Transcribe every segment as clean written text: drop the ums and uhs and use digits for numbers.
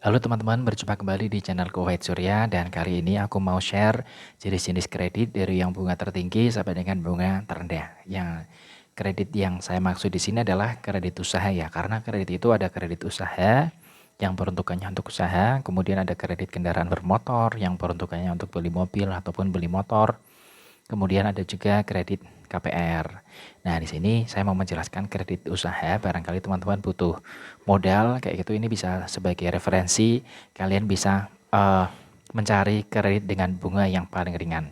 Halo teman-teman, berjumpa kembali di channelku White Surya dan kali ini aku mau share jenis-jenis kredit dari yang bunga tertinggi sampai dengan bunga terendah. Yang kredit yang saya maksud di sini adalah kredit usaha ya, karena kredit itu ada kredit usaha yang peruntukannya untuk usaha, kemudian ada kredit kendaraan bermotor yang peruntukannya untuk beli mobil ataupun beli motor. Kemudian ada juga kredit KPR. Nah, di sini saya mau menjelaskan kredit usaha, barangkali teman-teman butuh modal kayak gitu, ini bisa sebagai referensi, kalian bisa mencari kredit dengan bunga yang paling ringan.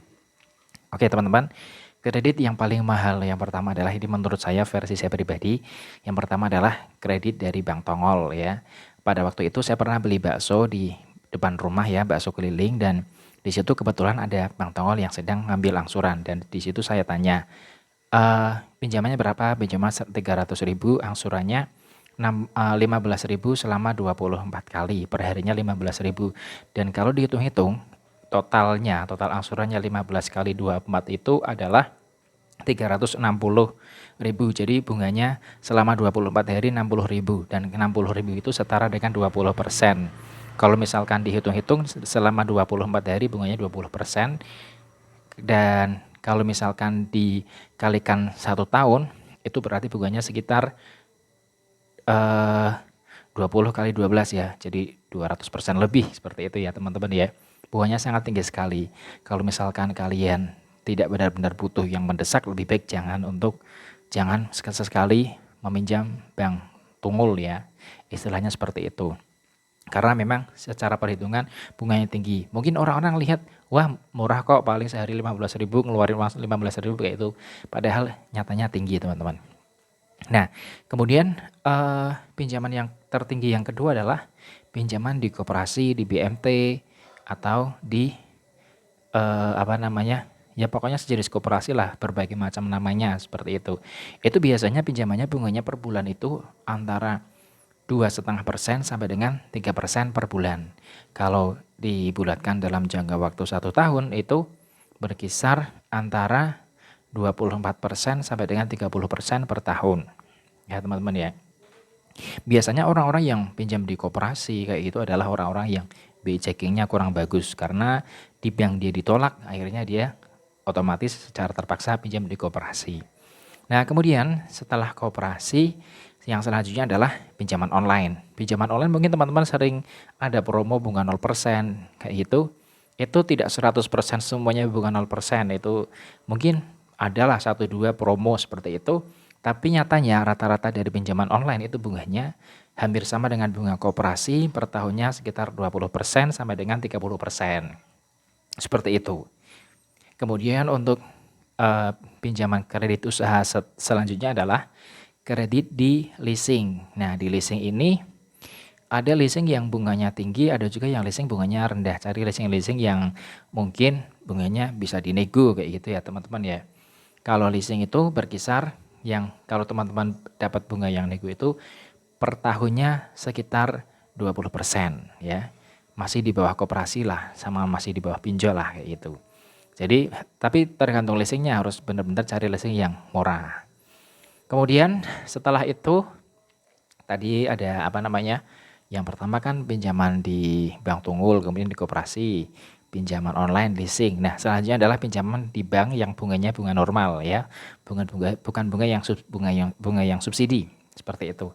Oke teman-teman, kredit yang paling mahal yang pertama adalah, ini menurut saya versi saya pribadi, yang pertama adalah kredit dari Bank Tongol ya. Pada waktu itu saya pernah beli bakso di depan rumah ya, bakso keliling, dan di situ kebetulan ada Bank Tongol yang sedang ngambil angsuran, dan di situ saya tanya, pinjamannya berapa? Pinjaman 300.000, angsurannya 15.000 selama 24 kali, per harinya 15.000. Dan kalau dihitung-hitung total angsurannya 15 kali 24 itu adalah 360.000. Jadi bunganya selama 24 hari 60.000, dan 60.000 itu setara dengan 20%. Kalau misalkan dihitung-hitung selama 24 hari bunganya 20%, dan kalau misalkan dikalikan 1 tahun itu berarti bunganya sekitar 20 kali 12 ya, jadi 200% lebih, seperti itu ya teman-teman ya. Bunganya sangat tinggi sekali. Kalau misalkan kalian tidak benar-benar butuh yang mendesak, lebih baik jangan sekali-sekali meminjam bank tunggul ya, istilahnya seperti itu. Karena memang secara perhitungan bunganya tinggi. Mungkin orang-orang lihat, wah murah kok, paling sehari 15.000 ngeluarin 15.000 kayak itu. Padahal nyatanya tinggi teman-teman. Nah, kemudian pinjaman yang tertinggi yang kedua adalah pinjaman di koperasi, di BMT, atau di apa namanya, ya pokoknya sejenis koperasi lah, berbagai macam namanya seperti itu. Itu biasanya pinjamannya bunganya per bulan itu antara 2,5% sampai dengan 3% per bulan. Kalau dibulatkan dalam jangka waktu 1 tahun itu berkisar antara 24% sampai dengan 30% per tahun. Ya teman-teman ya. Biasanya orang-orang yang pinjam di koperasi kayak gitu adalah orang-orang yang BI checkingnya kurang bagus, karena di bank dia ditolak, akhirnya dia otomatis secara terpaksa pinjam di koperasi. Nah kemudian setelah koperasi, yang selanjutnya adalah pinjaman online. Pinjaman online mungkin teman-teman sering ada promo bunga 0% kayak gitu. Itu tidak 100% semuanya bunga 0%, itu mungkin adalah 1-2 promo seperti itu. Tapi nyatanya rata-rata dari pinjaman online itu bunganya hampir sama dengan bunga koperasi, per tahunnya sekitar 20% sampai dengan 30%. Seperti itu. Kemudian untuk pinjaman kredit usaha selanjutnya adalah kredit di leasing. Nah, di leasing ini ada leasing yang bunganya tinggi, ada juga yang leasing bunganya rendah. Cari leasing-leasing yang mungkin bunganya bisa dinego kayak gitu ya teman-teman ya. Kalau leasing itu berkisar, yang kalau teman-teman dapat bunga yang nego itu per tahunnya sekitar 20% ya. Masih di bawah koperasi lah, sama masih di bawah pinjol lah kayak gitu. Jadi tapi tergantung leasingnya, harus benar-benar cari leasing yang murah. Kemudian setelah itu tadi ada apa namanya, yang pertama kan pinjaman di bank tunggul, kemudian di koperasi, pinjaman online, leasing. Nah selanjutnya adalah pinjaman di bank yang bunganya bunga normal ya, bukan bunga yang subsidi seperti itu.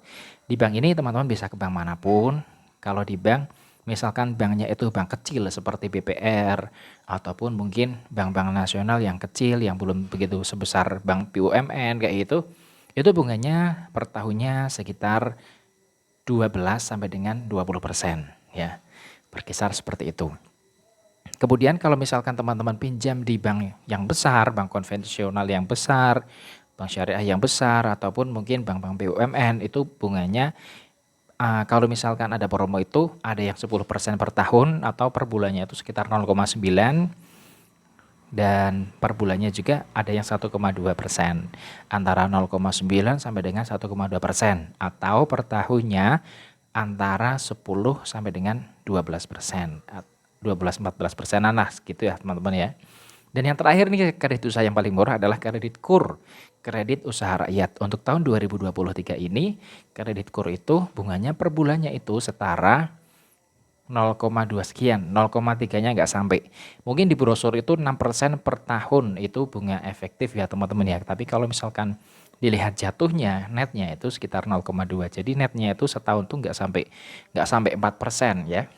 Di bank ini teman-teman bisa ke bank manapun. Kalau di bank misalkan banknya itu bank kecil seperti BPR, ataupun mungkin bank-bank nasional yang kecil yang belum begitu sebesar bank BUMN kayak gitu, itu bunganya per tahunnya sekitar 12 sampai dengan 20% ya. Berkisar seperti itu. Kemudian kalau misalkan teman-teman pinjam di bank yang besar, bank konvensional yang besar, bank syariah yang besar, ataupun mungkin bank-bank BUMN, itu bunganya kalau misalkan ada promo itu ada yang 10% per tahun, atau per bulannya itu sekitar 0,9, dan per bulannya juga ada yang 1,2%, antara 0,9 sampai dengan 1,2%, atau per tahunnya antara 10 sampai dengan 12%, 12-14%an lah gitu ya teman-teman ya. Dan yang terakhir nih, kredit usaha yang paling murah adalah kredit KUR, kredit usaha rakyat. Untuk tahun 2023 ini kredit KUR itu bunganya per bulannya itu setara 0,2 sekian, 0,3-nya nggak sampai. Mungkin di brosur itu 6% per tahun itu bunga efektif ya teman-teman ya. Tapi kalau misalkan dilihat jatuhnya, netnya itu sekitar 0,2. Jadi netnya itu setahun tuh nggak sampai 4% ya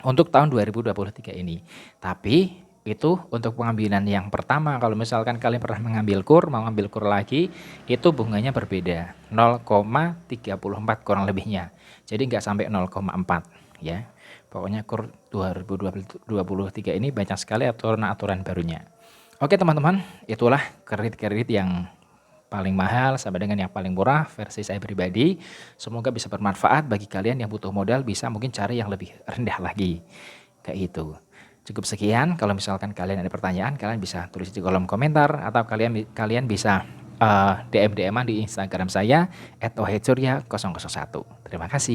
untuk tahun 2023 ini. Tapi itu untuk pengambilan yang pertama. Kalau misalkan kalian pernah mengambil KUR, mau ngambil KUR lagi, itu bunganya berbeda, 0,34 kurang lebihnya. Jadi nggak sampai 0,4 ya. Pokoknya KUR 2023 ini banyak sekali aturan-aturan barunya. Oke teman-teman, itulah kredit-kredit yang paling mahal sampai dengan yang paling murah versi saya pribadi. Semoga bisa bermanfaat bagi kalian yang butuh modal, bisa mungkin cari yang lebih rendah lagi. Kayak itu. Cukup sekian. Kalau misalkan kalian ada pertanyaan, kalian bisa tulis di kolom komentar atau kalian bisa DM-an di Instagram saya @ohecurya001. Terima kasih.